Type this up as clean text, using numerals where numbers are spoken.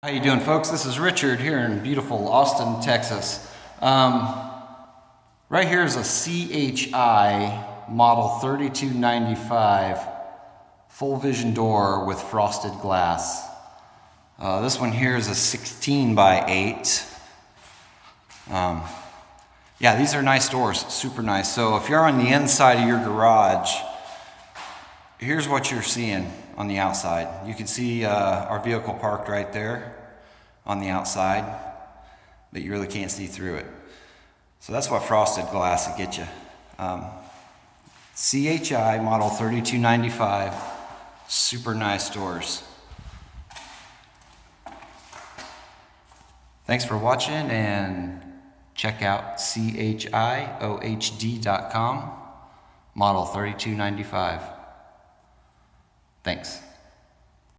How you doing, folks? This is Richard here in beautiful Austin, Texas. Right here is a C.H.I. model 3295 full vision door with frosted glass. This one here is a 16 by 8. Yeah, these are nice doors, super nice. So if you're on the inside of your garage, here's what you're seeing on the outside. You can see our vehicle parked right there on the outside, but you really can't see through it. So that's what frosted glass will get you. C.H.I. model 3295, super nice doors. Thanks for watching, and check out chiohd.com, model 3295. Thanks.